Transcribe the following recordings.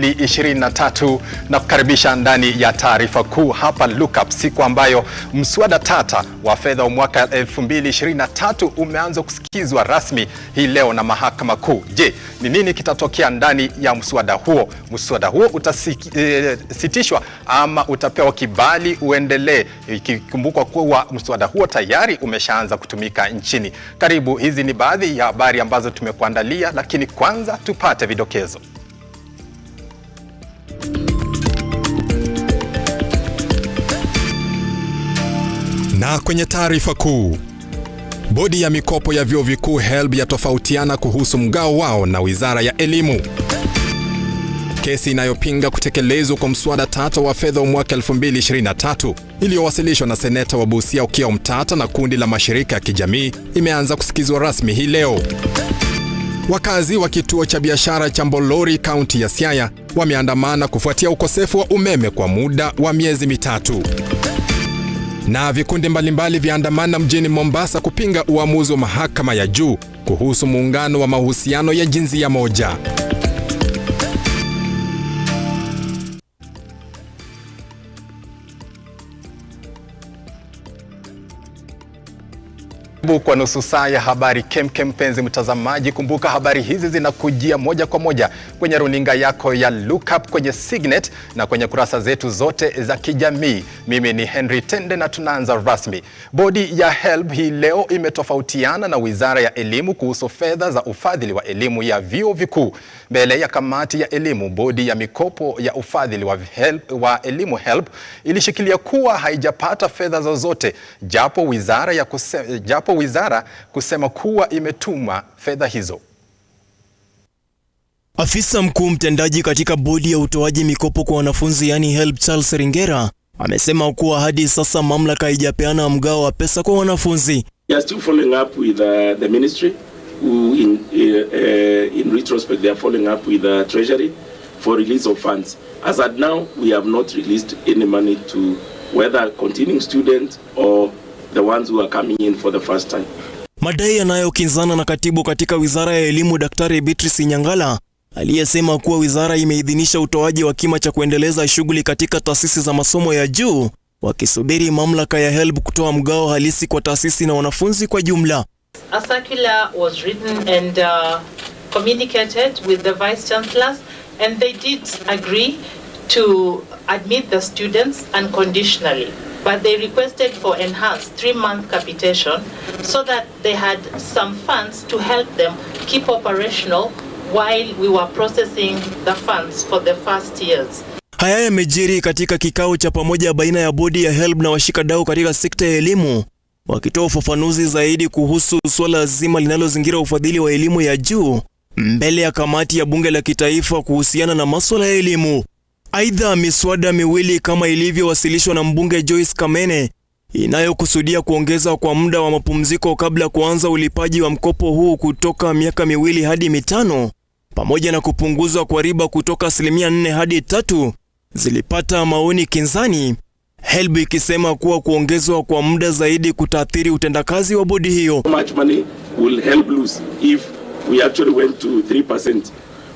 23 na kukaribisha ndani ya taarifa kuu hapa Lookup, siku ambayo mswada tata wa fedha wa mwaka 2023 umeanza kusikizwa rasmi hii leo na mahakama kuu. Je, ni nini kitatokea ndani ya mswada huo? Mswada huo utasitishwa ama utapewa kibali uendelee, ikikumbukwa kuwa mswada huo tayari umeshaanza kutumika nchini? Karibu, hizi ni baadhi ya habari ambazo tumekuandalia, lakini kwanza tupate vidokezo. Na kwenye taarifa kuu, bodi ya mikopo ya vyuo vikuu Helb yatofautiana kuhusu mgao wao na Wizara ya Elimu. Kesi inayopinga kutekelezwa kwa mswada tata wa fedha wa mwaka 2023 iliyowasilishwa na seneta wa Busia Okiya Omtata na kundi la mashirika ya kijamii imeanza kusikizwa rasmi hii leo. Wakazi wa kituo cha biashara cha Mbolori, kaunti ya Siaya, wameandamana kufuatia ukosefu wa umeme kwa muda wa miezi mitatu. Na vikundi mbalimbali vyaandamana mjini Mombasa kupinga uamuzi wa mahakama ya juu kuhusu muungano wa mahusiano ya jinsia moja. Kwa nusu saa ya habari kemkem, mpenzi mtazamaji, kumbuka habari hizi zinakujia moja kwa moja kwenye runinga yako ya Lookup, kwenye Signet na kwenye kurasa zetu zote za kijamii. Mimi ni Henry Tende na tunaanza rasmi. Bodi ya Helb hii leo imetofautiana na Wizara ya Elimu kuhusu fedha za ufadhili wa elimu ya vyuo vikuu. Mbele ya kamati ya elimu, bodi ya mikopo ya ufadhili wa elimu Helb ilishikilia kuwa haijapata fedha zozote, japo wizara kusema kuwa imetuma fedha hizo. Afisa mkuu mtendaji katika bodi ya utoaji mikopo kwa wanafunzi yani Helb, Charles Ringera, amesema kuwa hadi sasa mamlaka haijapeana mgao wa pesa kwa wanafunzi. We are still following up with the ministry, who in retrospect they are following up with the treasury for release of funds. As at now, we have not released any money to whether continuing students or the ones who are coming in for the first time. Madai yanayokinzana na katibu katika Wizara ya Elimu Daktari Beatrice Nyangala, aliyesema kuwa wizara imeidhinisha utoaji wa kima cha kuendeleza shughuli katika taasisi za masomo ya juu, wakisubiri mamlaka ya Helb kutoa mgao halisi kwa taasisi na wanafunzi kwa jumla. A circular was written and communicated with the vice chancellors, and they did agree to admit the students unconditionally. But they requested for enhanced 3-month capitation so that they had some funds to help them keep operational while we were processing the funds for the first years. Haya yamejiri katika kikao cha pamoja baina ya bodi ya Helb na washikadau katika sekta ya elimu, wakitoa ufafanuzi zaidi kuhusu swala zima linalozingira ufadhili wa elimu ya juu mbele ya kamati ya bunge la kitaifa kuhusiana na masuala ya elimu. Aidha, miswada miwili kama ilivyowasilishwa na mbunge Joyce Kamene, inayokusudia kuongeza kwa muda wa mapumziko kabla kuanza ulipaji wa mkopo huu kutoka miaka 2 hadi 5, pamoja na kupunguzwa kwa riba kutoka 4% hadi 3%, zilipata maoni kinzani, Helb ikisema kuwa kuongezwa kwa muda zaidi kutaathiri utendakazi wa bodi hiyo. How much money will Helb lose if we actually went to 3%?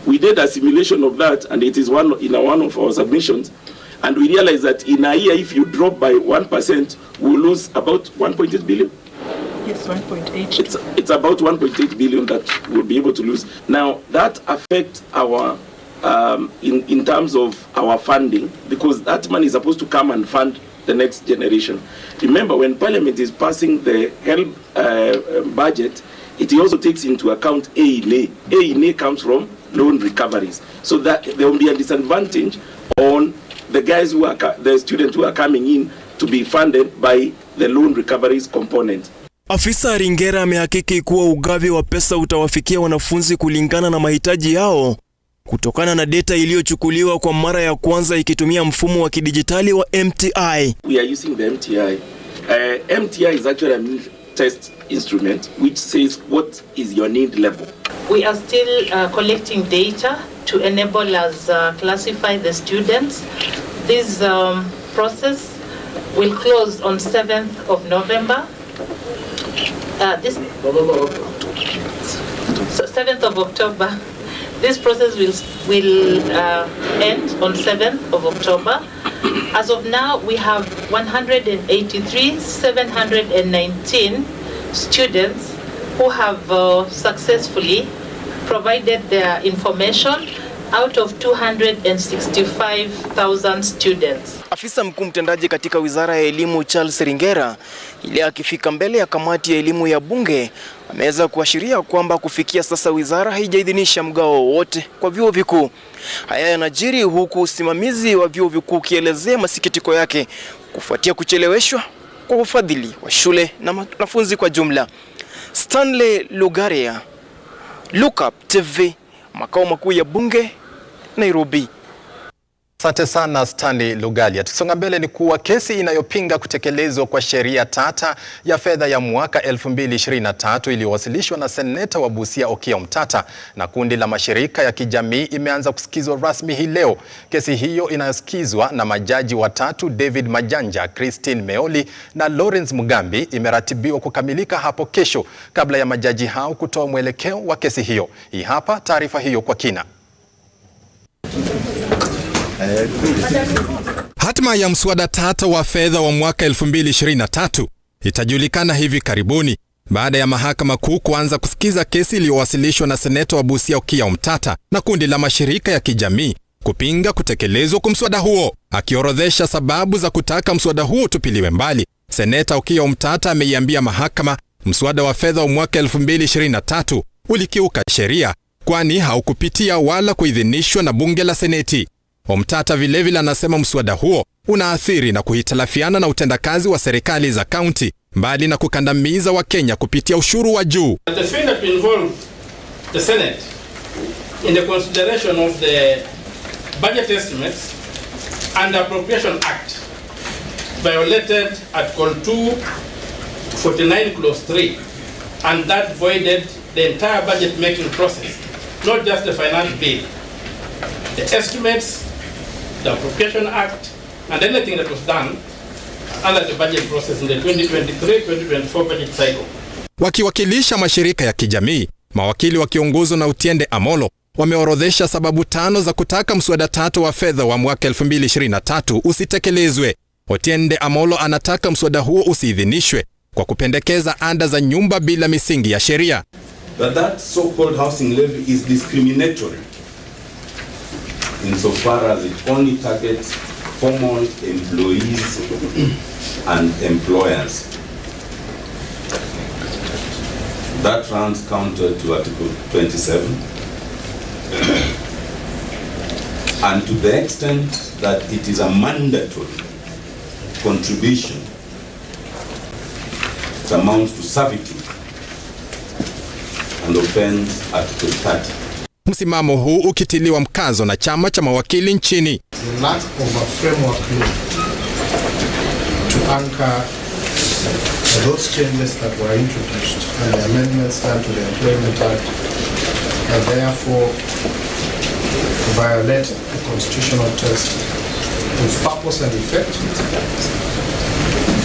We did a simulation of that, and it is one of our submissions, and we realized that in a year, if you drop by 1%, we will lose about 1.8 billion. Yes, 1.8. It's about 1.8 billion that we'll be able to lose. Now, that affects our in terms of our funding, because that money is supposed to come and fund the next generation. Remember, when Parliament is passing the Helb budget, it also takes into account A&A. A&A comes from loan recoveries, so that there will be a disadvantage on the guys who are the students who are coming in to be funded by the loan recoveries component. Afisa Ringera amehakiki kuwa ugavi wa pesa utawafikia wanafunzi kulingana na mahitaji yao, kutokana na data iliyochukuliwa kwa mara ya kwanza ikitumia mfumo wa kidijitali wa MTI. We are using the MTI. MTI is actually a test instrument which says what is your need level. We are still collecting data to enable us classify the students. This process will close on 7th of November. 7th of October. This process will end on 7th of October. As of now, we have 183,719 students who have successfully provided their information out of 265,000 students. Afisa mkuu mtendaji katika Wizara ya Elimu Charles Ringera, ile akifika mbele ya kamati ya elimu ya bunge, ameweza kuashiria kwamba kufikia sasa wizara haijaidhinisha mgao wowote kwa vyuo vikuu. Haya yanajiri huku usimamizi wa vyuo vikuu ukielezea masikitiko yake kufuatia kucheleweshwa kwa ufadhili wa shule na wanafunzi kwa jumla. Stanley Lugaria, Lookuptv, makao makuu ya bunge, Nairobi. Asante sana Stanley Lugalia. Tukisonga mbele ni kuwa kesi inayopinga kutekelezwa kwa sheria tata ya fedha ya mwaka 2023 iliyowasilishwa na seneta wa Busia Okiya Omtata na kundi la mashirika ya kijamii imeanza kusikizwa rasmi hii leo. Kesi hiyo inayosikizwa na majaji watatu, David Majanja, Christine Meoli na Lawrence Mugambi, imeratibiwa kukamilika hapo kesho kabla ya majaji hao kutoa mwelekeo wa kesi hiyo. Hii hapa taarifa hiyo kwa kina. Hatma ya mswada tata wa fedha wa mwaka 2023 itajulikana hivi karibuni baada ya mahakama kuu kuanza kusikiza kesi iliyowasilishwa na seneta wa Busia Okiya Omtata na kundi la mashirika ya kijamii kupinga kutekelezwa kwa mswada huo. Akiorodhesha sababu za kutaka mswada huo tupiliwe mbali, seneta Okiya Omtata ameiambia mahakama mswada wa fedha wa mwaka 2023 ulikiuka sheria kwani haukupitia wala kuidhinishwa na bunge la seneti. Omtata vilevile anasema mswada huo unaathiri na kuhitilafiana na utendakazi wa serikali za kaunti, mbali na kukandamiza Wakenya kupitia ushuru wa juu. The failure to involve the Senate in the consideration of the budget estimates and Appropriation Act violated Article 249 Clause 3, and that voided the entire budget making process, not just the finance bill, the estimates, the Appropriation Act, and anything that was done under the budget process in the 2023-2024 budget cycle. Wakiwakilisha mashirika ya kijamii, mawakili wakiongozwa na Otiende Amolo wameorodhesha sababu 5 za kutaka mswada tatu wa fedha wa mwaka 2023 usitekelezwe. Otiende Amolo anataka mswada huo usiidhinishwe kwa kupendekeza ada za nyumba bila misingi ya sheria. That so-called housing levy is discriminatory insofar as it only targets common employees and employers. That runs counter to Article 27. And to the extent that it is a mandatory contribution, it amounts to servitude and offends Article 30. Msimamo huu ukitiliwa mkazo na chama cha mawakili nchini. The lack of a framework law to anchor those changes that were introduced and the amendments done to the Employment Act and therefore violate the constitutional test with purpose and effect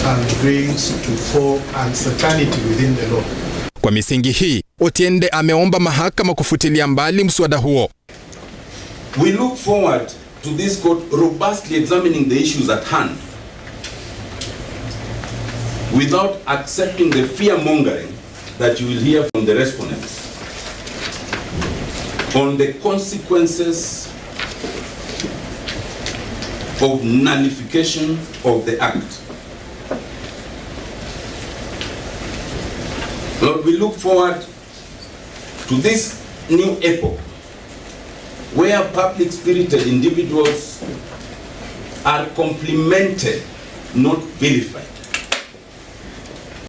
and brings to full uncertainty within the law. Kwa misingi hii, Otiende ameomba mahakama kufutilia mbali mswada huo. We look forward to this court robustly examining the issues at hand without accepting the fear-mongering that you will hear from the respondents on the consequences of nullification of the act. Lord, we look forward to this new epoch where public-spirited individuals are complimented, not vilified.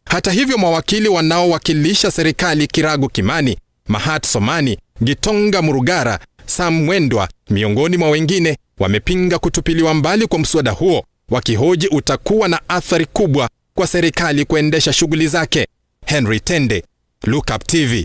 Hata hivyo, mawakili wanaowakilisha serikali Kiragu Kimani, Mahat Somani, Gitonga Murugara, Sam Mwendwa miongoni mwa wengine wamepinga kutupiliwa mbali kwa mswada huo, wakihoji utakuwa na athari kubwa kwa serikali kuendesha shughuli zake. Henry Tende, Lookuptv.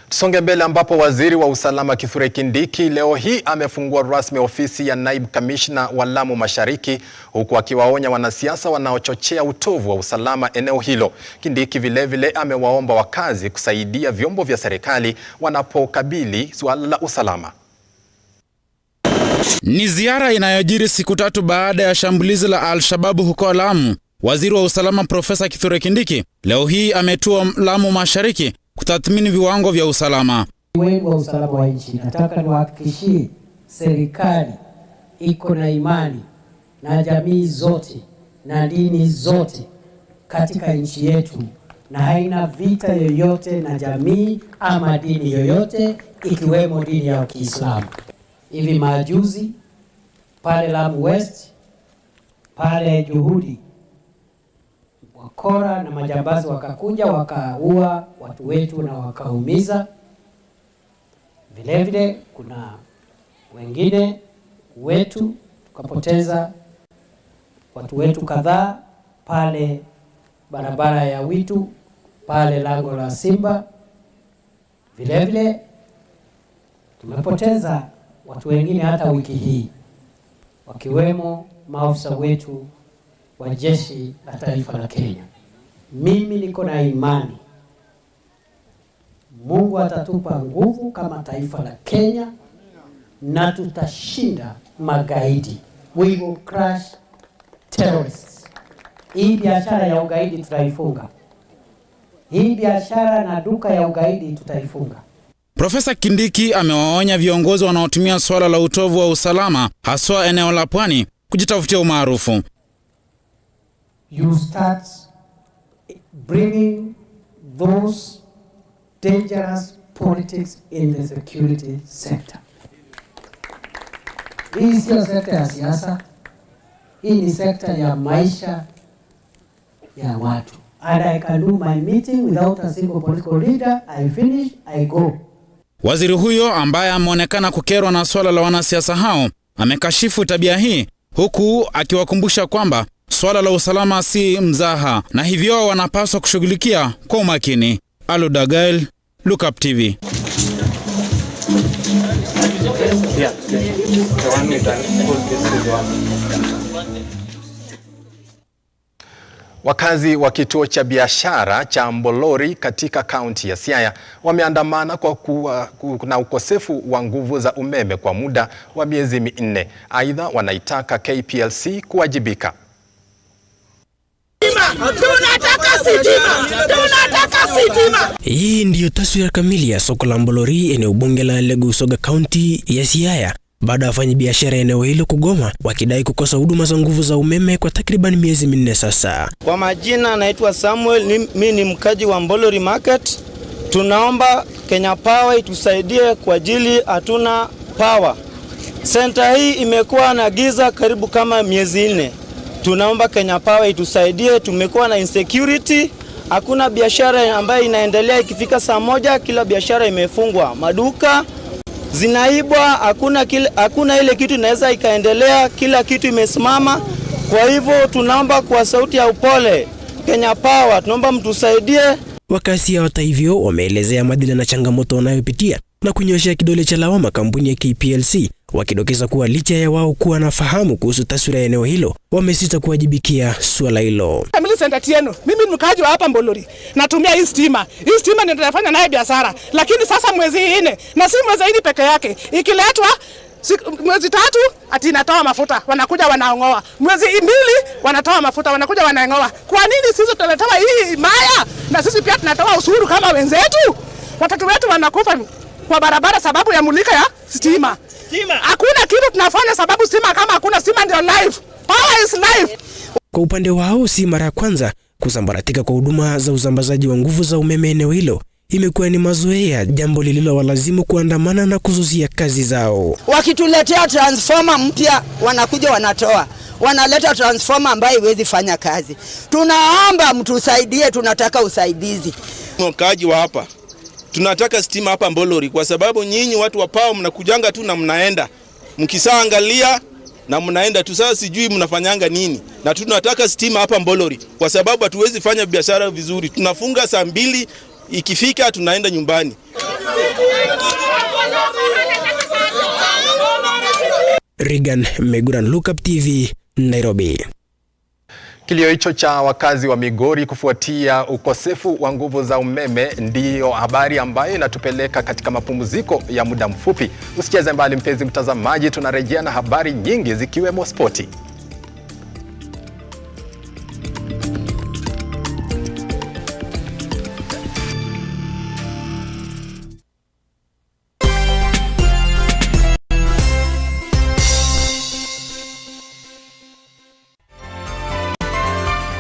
Tusonge mbele ambapo waziri wa usalama Kithure Kindiki leo hii amefungua rasmi ofisi ya naibu kamishna wa Lamu Mashariki, huku akiwaonya wanasiasa wanaochochea utovu wa usalama eneo hilo. Kindiki vilevile amewaomba wakazi kusaidia vyombo vya serikali wanapokabili suala la usalama. Ni ziara inayojiri siku tatu baada ya shambulizi la Al-Shabaab huko Lamu. Waziri wa usalama Profesa Kithure Kindiki leo hii ametua Lamu Mashariki kutathmini viwango vya usalama. Wa usalama wa nchi, nataka niwahakikishie serikali iko na imani na jamii zote na dini zote katika nchi yetu, na haina vita yoyote na jamii ama dini yoyote ikiwemo dini ya Kiislamu. Hivi majuzi pale Lamu West, pale Juhudi, wakora na majambazi wakakuja wakaua watu wetu na wakaumiza. Vile vile kuna wengine wetu tukapoteza watu wetu kadhaa pale barabara ya Witu, pale lango la Simba. Vile vile tumepoteza watu wengine hata wiki hii, wakiwemo maafisa wetu wa jeshi la taifa la Kenya. Mimi niko na imani Mungu atatupa nguvu kama taifa la Kenya na tutashinda magaidi. We will crush terrorists. Hii biashara ya ugaidi tutaifunga. Hii biashara na duka ya ugaidi tutaifunga. Profesa Kindiki amewaonya viongozi wanaotumia swala la utovu wa usalama haswa eneo la Pwani kujitafutia umaarufu. You start bringing those dangerous politics in the security sector. Hii sio sekta ya siasa, hii ni sekta ya maisha ya watu. And I can do my meeting without a single political leader. I finish, I go. Waziri huyo ambaye ameonekana kukerwa na swala la wanasiasa hao amekashifu tabia hii, huku akiwakumbusha kwamba swala la usalama si mzaha na hivyo wanapaswa kushughulikia kwa umakini. Aludagail, Lookuptv. Wakazi wa kituo cha biashara cha Mbolori katika kaunti ya Siaya wameandamana kwa kuna ukosefu wa nguvu za umeme kwa muda wa miezi 4. Aidha, wanaitaka KPLC kuwajibika. Tunataka sitima. Hii ndiyo taswira kamili ya soko la Mbolori, eneo bunge la Legusoga, kaunti ya Siaya, baada ya wafanyabiashara eneo hilo kugoma wakidai kukosa huduma za nguvu za umeme kwa takriban miezi 4 sasa. Kwa majina naitwa Samuel, mimi ni mkaji wa Mbolori Market. Tunaomba Kenya Power itusaidie kwa ajili hatuna power. Center hii imekuwa na giza karibu kama miezi 4. Tunaomba Kenya Power itusaidie, tumekuwa na insecurity. Hakuna biashara ambayo inaendelea, ikifika saa 1 kila biashara imefungwa. Maduka zinaibwa, hakuna ile kitu inaweza ikaendelea, kila kitu imesimama. Kwa hivyo tunaomba kwa sauti ya upole, Kenya Power, tunaomba mtusaidie. Wakazi hata hivyo wameelezea madhila na changamoto wanayopitia na kunyoshea kidole cha lawama kampuni ya KPLC, wakidokeza kuwa licha ya wao kuwa na fahamu kuhusu taswira ya eneo hilo, wamesita kuwajibikia swala hilo. Family center tieno, mimi ni mkaji wa hapa Mbolori. Natumia hii stima. Hii stima ndio tunafanya nayo biashara. Lakini sasa mwezi 4 na si mwezi 4 peke yake. Ikiletwa mwezi 3 ati inatoa mafuta, wanakuja wanaongoa. Mwezi 2 wanatoa mafuta, wanakuja wanaongoa. Kwa nini sisi tunaletewa hii maya na sisi pia tunatoa ushuru kama wenzetu? Watoto wetu wanakufa kwa barabara sababu ya mulika ya stima. Hakuna kitu tunafanya sababu stima, kama hakuna stima ndio life. Power is life. Kwa upande wao, si mara ya kwanza kusambaratika kwa huduma za usambazaji wa nguvu za umeme eneo hilo. Imekuwa ni mazoea, jambo lililowalazimu kuandamana na kuzuia kazi zao. Wakituletea transformer mpya wanakuja wanatoa. Wanaleta transformer ambayo haiwezi fanya kazi. Tunaomba mtusaidie, tunataka usaidizi. Mkaji wa hapa, tunataka stima hapa Mbolori kwa sababu nyinyi watu wa Power mnakujanga tu na mnaenda. Mkisaangalia na mnaenda tu, sasa sijui mnafanyanga nini. Na tunataka stima hapa Mbolori kwa sababu hatuwezi fanya biashara vizuri. Tunafunga saa 2, ikifika tunaenda nyumbani. Regan Meguran, Lookuptv, Nairobi. Kilio hicho cha wakazi wa Migori kufuatia ukosefu wa nguvu za umeme ndiyo habari ambayo inatupeleka katika mapumziko ya muda mfupi. Usicheze mbali mpenzi mtazamaji, tunarejea na habari nyingi zikiwemo spoti.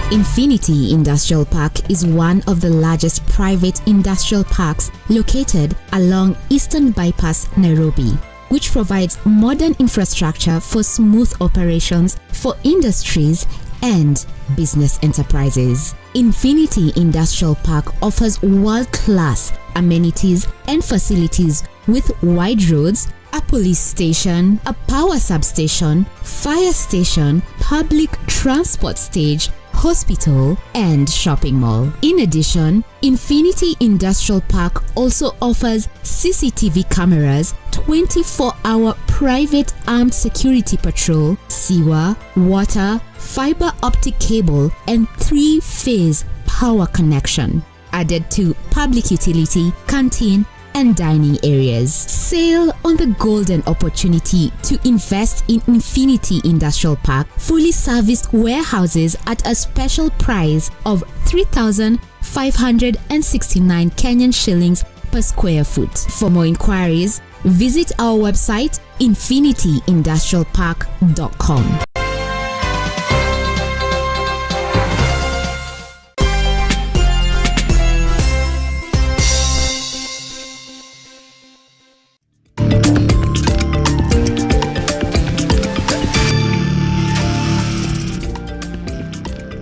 Infinity Industrial Park is one of the largest private industrial parks located along Eastern Bypass, Nairobi, which provides modern infrastructure for smooth operations for industries and business enterprises. Infinity Industrial Park offers world-class amenities and facilities with wide roads, a police station, a power substation, fire station, public transport stage, hospital, and shopping mall. In addition, Infinity Industrial Park also offers CCTV cameras, 24-hour private armed security patrol, sewer, water, fiber optic cable, and 3-phase power connection, added to public utility, canteen, and dining areas. Sail on the golden opportunity to invest in Infinity Industrial Park, fully serviced warehouses at a special price of 3,569 Kenyan shillings per square foot. For more inquiries, visit our website infinityindustrialpark.com.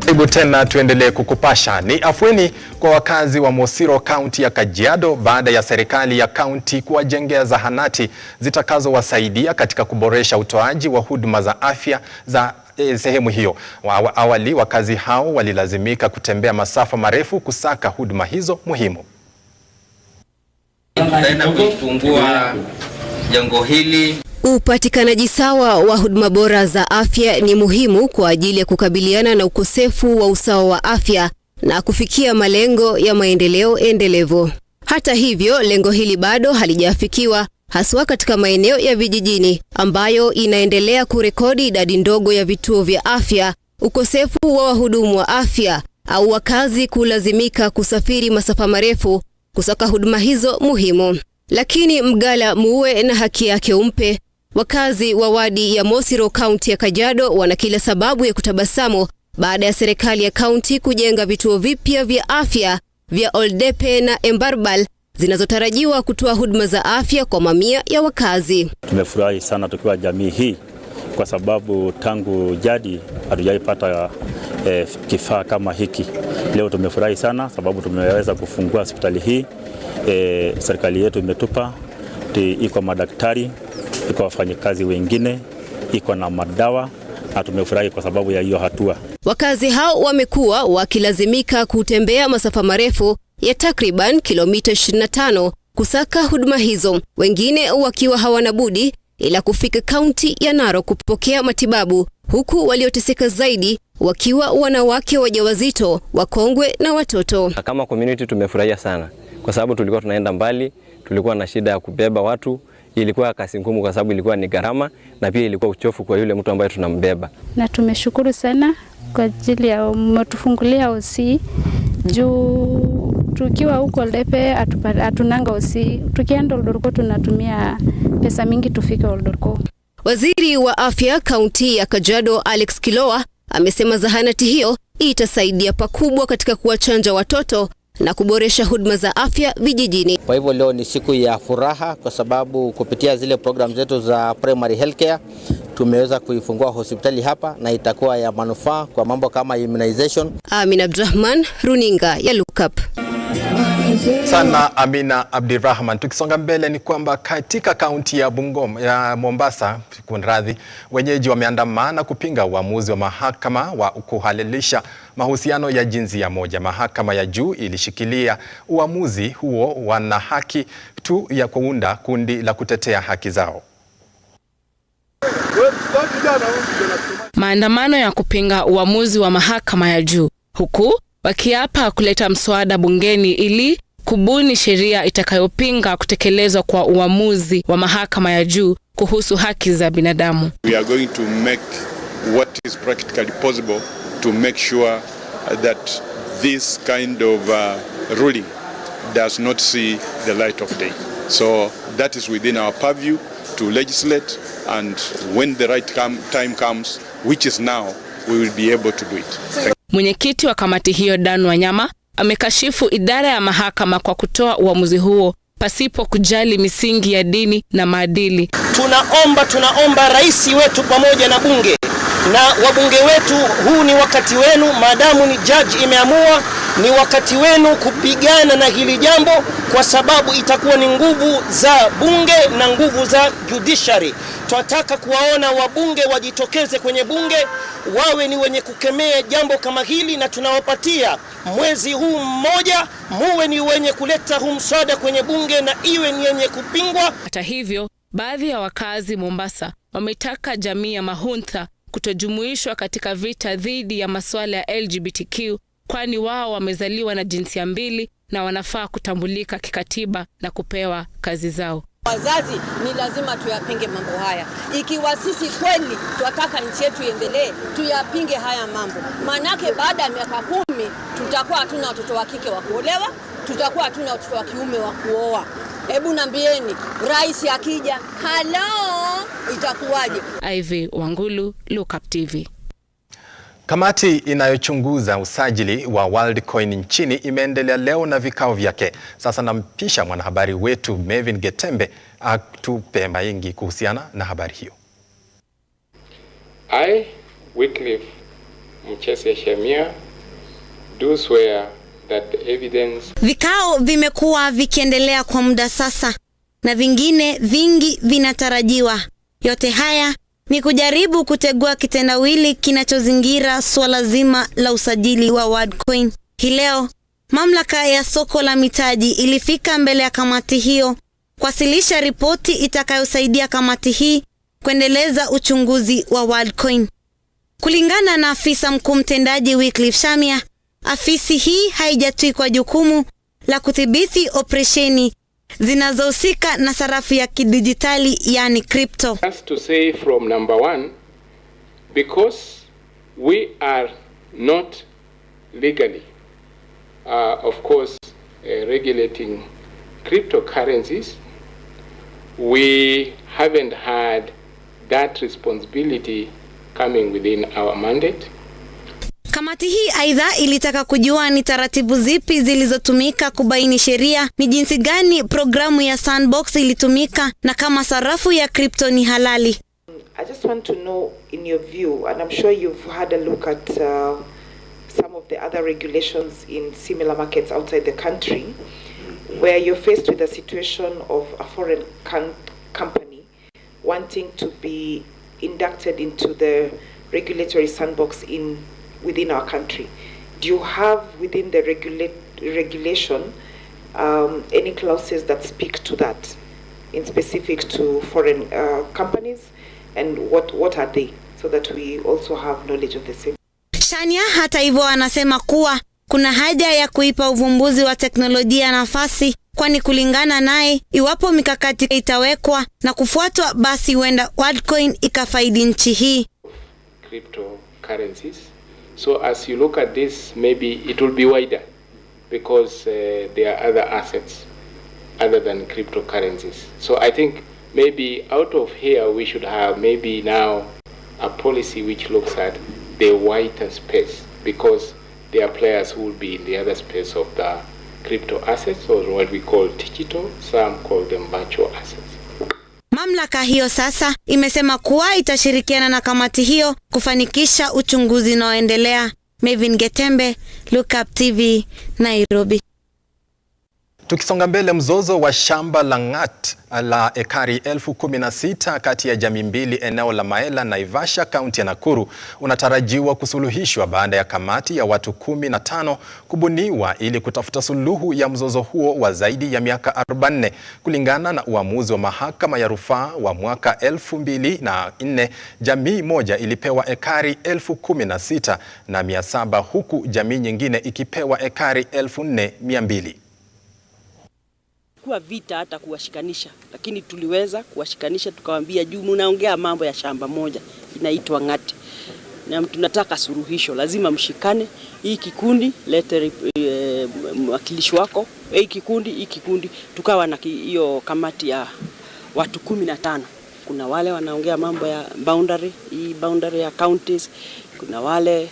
Karibu tena, tuendelee kukupasha. Ni afueni kwa wakazi wa Mosiro, kaunti ya Kajiado, baada ya serikali ya kaunti kuwajengea zahanati zitakazowasaidia katika kuboresha utoaji wa huduma za afya za sehemu hiyo. Awali wakazi hao walilazimika kutembea masafa marefu kusaka huduma hizo muhimu. Tutaenda kufungua jengo hili. Upatikanaji sawa wa huduma bora za afya ni muhimu kwa ajili ya kukabiliana na ukosefu wa usawa wa afya na kufikia malengo ya maendeleo endelevu. Hata hivyo, lengo hili bado halijafikiwa, haswa katika maeneo ya vijijini ambayo inaendelea kurekodi idadi ndogo ya vituo vya afya, ukosefu wa wahudumu wa afya au wakazi kulazimika kusafiri masafa marefu kusaka huduma hizo muhimu. Lakini mgala muwe na haki yake umpe. Wakazi wa wadi ya Mosiro, kaunti ya Kajiado, wana kila sababu ya kutabasamu baada ya serikali ya kaunti kujenga vituo vipya vya afya vya Oldepe na Embarbal zinazotarajiwa kutoa huduma za afya kwa mamia ya wakazi. Tumefurahi sana tukiwa jamii hii kwa sababu tangu jadi hatujaipata kifaa kama hiki. Leo tumefurahi sana sababu tumeweza kufungua hospitali hii. Serikali yetu imetupa, iko madaktari, iko wafanyikazi wengine, iko na madawa, na tumefurahi kwa sababu ya hiyo hatua. Wakazi hao wamekuwa wakilazimika kutembea masafa marefu ya takriban kilomita 25 kusaka huduma hizo, wengine wakiwa hawana budi ila kufika kaunti ya Narok kupokea matibabu, huku walioteseka zaidi wakiwa wanawake wajawazito, wakongwe na watoto. Kama community tumefurahia sana kwa sababu tulikuwa tunaenda mbali, tulikuwa na shida ya kubeba watu, ilikuwa kazi ngumu kwa sababu ilikuwa ni gharama na pia ilikuwa uchofu kwa yule mtu ambaye tunambeba. Na tumeshukuru sana kwa ajili ya mtufungulia OC juu tukiwa huko Oldepe hatunanga OC, tukienda Oldorko tunatumia pesa mingi tufike Oldorko. Waziri wa afya kaunti ya Kajiado Alex Kilowa amesema zahanati hiyo itasaidia pakubwa katika kuwachanja watoto na kuboresha huduma za afya vijijini. Kwa hivyo leo ni siku ya furaha kwa sababu kupitia zile program zetu za primary healthcare tumeweza kuifungua hospitali hapa na itakuwa ya manufaa kwa mambo kama immunization. Amin Abdurrahman, runinga ya Lookup. sana Amina Abdirahman. Tukisonga mbele ni kwamba katika kaunti ya Mombasa, kunradhi, wenyeji wameandamana kupinga uamuzi wa mahakama wa kuhalalisha mahusiano ya jinsia moja. Mahakama ya juu ilishikilia uamuzi huo wana haki tu ya kuunda kundi la kutetea haki zao. Maandamano ya kupinga uamuzi wa mahakama ya juu, huku wakiapa kuleta mswada bungeni ili kubuni sheria itakayopinga kutekelezwa kwa uamuzi wa mahakama ya juu kuhusu haki za binadamu. We are going to make what is practically possible to make sure that this kind of ruling does not see the light of day. So that is within our purview to legislate, and when the right time comes, which is now, we will be able to do it. Mwenyekiti wa kamati hiyo Dan Wanyama amekashifu idara ya mahakama kwa kutoa uamuzi huo pasipo kujali misingi ya dini na maadili. Tunaomba rais wetu pamoja na bunge na wabunge wetu, huu ni wakati wenu, maadamu ni judge imeamua, ni wakati wenu kupigana na hili jambo, kwa sababu itakuwa ni nguvu za bunge na nguvu za judiciary. Tunataka kuwaona wabunge wajitokeze kwenye bunge, wawe ni wenye kukemea jambo kama hili, na tunawapatia mwezi huu mmoja, muwe ni wenye kuleta huu mswada kwenye bunge na iwe ni yenye kupingwa. Hata hivyo, baadhi ya wakazi Mombasa wametaka jamii ya Mahuntha kutojumuishwa katika vita dhidi ya masuala ya LGBTQ, kwani wao wamezaliwa na jinsia mbili na wanafaa kutambulika kikatiba na kupewa kazi zao. Wazazi ni lazima tuyapinge mambo haya. Ikiwa sisi kweli tunataka nchi yetu iendelee, tuyapinge haya mambo. Manake baada ya miaka 10 tutakuwa hatuna watoto wa kike wa kuolewa, tutakuwa hatuna watoto wa kiume wa kuoa. Hebu nambieni, rais akija, itakuwaje? Ivy Wangulu, Lookuptv. Kamati inayochunguza usajili wa Worldcoin nchini imeendelea leo na vikao vyake. Sasa nampisha mwanahabari wetu Mevin Getembe atupe mengi kuhusiana na habari hiyo. I, Wycliffe Mchese Shemia, do swear that the evidence... Vikao vimekuwa vikiendelea kwa muda sasa na vingine vingi vinatarajiwa. Yote haya ni kujaribu kutegua kitendawili kinachozingira swala zima la usajili wa Worldcoin. Hii leo, mamlaka ya soko la mitaji ilifika mbele ya kamati hiyo kuwasilisha ripoti itakayosaidia kamati hii kuendeleza uchunguzi wa Worldcoin. Kulingana na afisa mkuu mtendaji Wycliffe Shamia, afisi hii haijatwikwa jukumu la kudhibiti operesheni zinazohusika na sarafu ya kidijitali, yani crypto. Just to say from number one, because we are not legally, of course, regulating cryptocurrencies, we haven't had that responsibility coming within our mandate. Kamati hii aidha ilitaka kujua ni taratibu zipi zilizotumika kubaini sheria, ni jinsi gani programu ya Sandbox ilitumika na kama sarafu ya crypto ni halali. I just want to know, in your view, and I'm sure you've had a look at some of the other regulations in similar markets outside the country, where you're faced with a situation of a foreign company wanting to be inducted into the regulatory sandbox within our country. Do you have within the regulation any clauses that speak to that, in specific to foreign companies, and what are they, so that we also have knowledge of the same? Shania hata hivyo anasema kuwa kuna haja ya kuipa uvumbuzi wa teknolojia nafasi, kwani kulingana naye, iwapo mikakati itawekwa na kufuatwa, basi huenda Worldcoin ikafaidi nchi hii. Cryptocurrencies. So as you look at this, maybe it will be wider, because there are other assets other than cryptocurrencies. So I think maybe out of here we should have maybe now a policy which looks at the wider space, because there are players who will be in the other space of the crypto assets, or what we call digital, some call them virtual assets. Mamlaka hiyo sasa imesema kuwa itashirikiana na kamati hiyo kufanikisha uchunguzi unaoendelea. Mevin Getembe, Lookuptv, Nairobi. Tukisonga mbele, mzozo wa shamba la ng'at la ekari 16,000 kati ya jamii mbili eneo la Maela, Naivasha, kaunti ya Nakuru unatarajiwa kusuluhishwa baada ya kamati ya watu 15 kubuniwa ili kutafuta suluhu ya mzozo huo wa zaidi ya miaka 40. Kulingana na uamuzi wa mahakama ya rufaa wa mwaka 2004, jamii moja ilipewa ekari 16,700 huku jamii nyingine ikipewa ekari 4,200. Kwa vita hata kuwashikanisha, lakini tuliweza kuwashikanisha, tukawaambia juu mnaongea mambo ya shamba moja inaitwa ng'ati na tunataka suluhisho, lazima mshikane. Hii kikundi lete mwakilishi wako, hii kikundi tukawa na hiyo kamati ya watu 15. Kuna wale wanaongea mambo ya boundary, hii boundary ya counties, kuna wale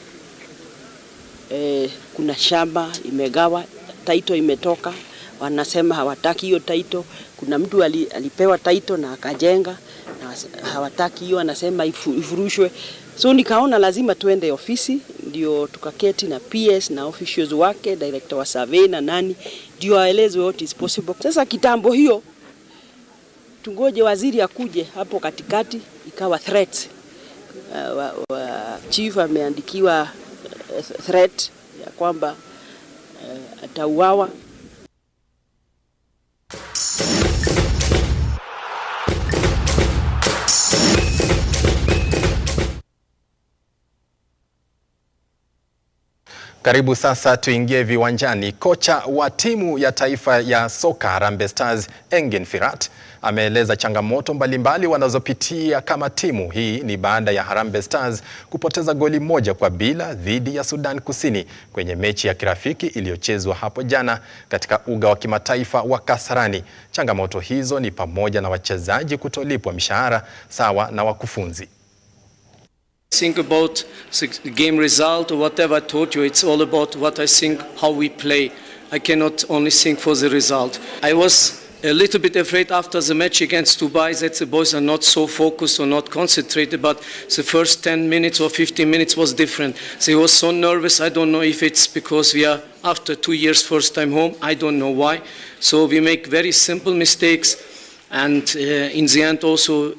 kuna shamba imegawa, title imetoka, wanasema hawataki hiyo title. Kuna mtu alipewa title na akajenga na hawataki hiyo, anasema ifurushwe. So nikaona lazima tuende ofisi, ndio tukaketi na PS na officials wake, director wa survey na nani, ndio aelezwe what is possible. Sasa kitambo hiyo tungoje waziri akuje hapo katikati, ikawa threat. Chief ameandikiwa threat ya kwamba atauawa. Karibu sasa tuingie viwanjani. Kocha wa timu ya taifa ya soka Harambee Stars, Engin Firat, ameeleza changamoto mbalimbali wanazopitia kama timu. Hii ni baada ya Harambee Stars kupoteza goli 1-0 dhidi ya Sudan Kusini kwenye mechi ya kirafiki iliyochezwa hapo jana katika uga wa kimataifa wa Kasarani. Changamoto hizo ni pamoja na wachezaji kutolipwa mishahara sawa na wakufunzi. Think about the game result or whatever I told you, it's all about what I think, how we play. I cannot only think for the result. I was a little bit afraid after the match against Dubai that the boys are not so focused or not concentrated, but the first 10 minutes or 15 minutes was different. They were so nervous. I don't know if it's because we are after 2 years first time home. I don't know why. So we make very simple mistakes. And in the end also,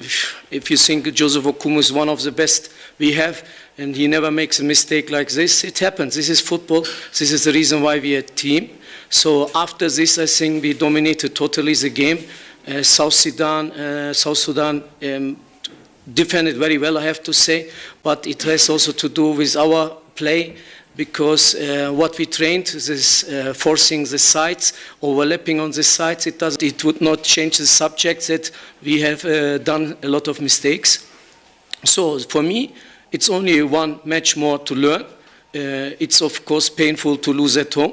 if you think Joseph Okumu is one of the best we have, and he never makes a mistake like this, it happens. This is football. This is the reason why we are a team. So after this, I think we dominated totally the game. South Sudan defended very well, I have to say, but it has also to do with our play, because what we trained is forcing the sides, overlapping on the sides. It would not change the subject that we have done a lot of mistakes. So for me, it's only one match more to learn. It's of course painful to lose at home,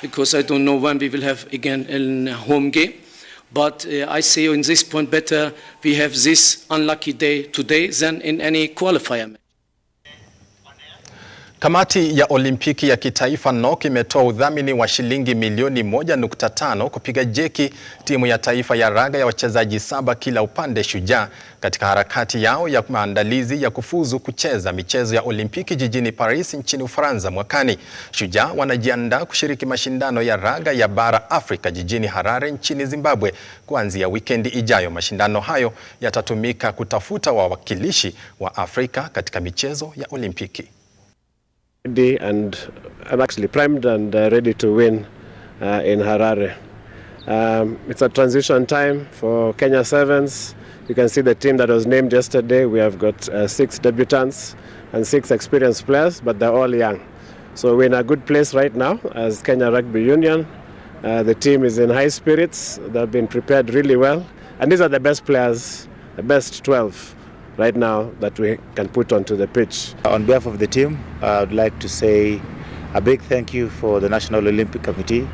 because I don't know when we will have again a home game. But I say in this point, better we have this unlucky day today than in any qualifier match. Kamati ya Olimpiki ya Kitaifa NOC imetoa udhamini wa shilingi milioni 1.5 kupiga jeki timu ya taifa ya raga ya wachezaji 7 kila upande Shujaa katika harakati yao ya maandalizi ya kufuzu kucheza michezo ya Olimpiki jijini Paris nchini Ufaransa mwakani. Shujaa wanajiandaa kushiriki mashindano ya raga ya bara Afrika jijini Harare nchini Zimbabwe kuanzia wikendi ijayo. Mashindano hayo yatatumika kutafuta wawakilishi wa Afrika katika michezo ya Olimpiki. And I'm actually primed and ready to win in Harare. It's a transition time for Kenya Sevens. You can see the team that was named yesterday. We have got 6 debutants and 6 experienced players, but they're all young. So we're in a good place right now as Kenya Rugby Union. The team is in high spirits. They've been prepared really well. And these are the best players, the best 12 right now that we can put onto the pitch. On behalf of the team, I would like to say a big thank you for the National Olympic Committee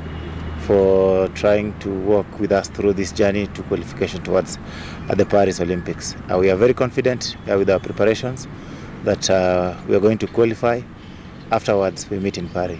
for trying to work with us through this journey to qualification towards the Paris Olympics. We are very confident with our preparations that we are going to qualify. Afterwards, we meet in Paris.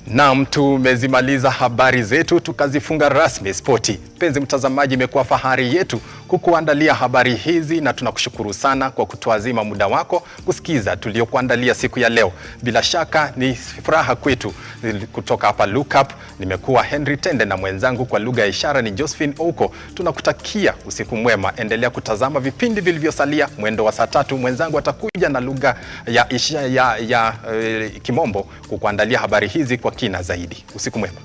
Naam, tumezimaliza habari zetu tukazifunga rasmi spoti. Penzi mtazamaji, imekuwa fahari yetu kukuandalia habari hizi na tunakushukuru sana kwa kutuazima muda wako kusikiza tuliokuandalia siku ya leo. Bila shaka ni furaha kwetu. Kutoka hapa Lookup nimekuwa Henry Tende na mwenzangu kwa lugha ya ishara ni Josephine Ouko. Tunakutakia usiku mwema. Endelea kutazama vipindi vilivyosalia. Mwendo wa saa 3 mwenzangu atakuja na lugha ya Kimombo kukuandalia habari hizi kwa kina zaidi. Usiku mwema.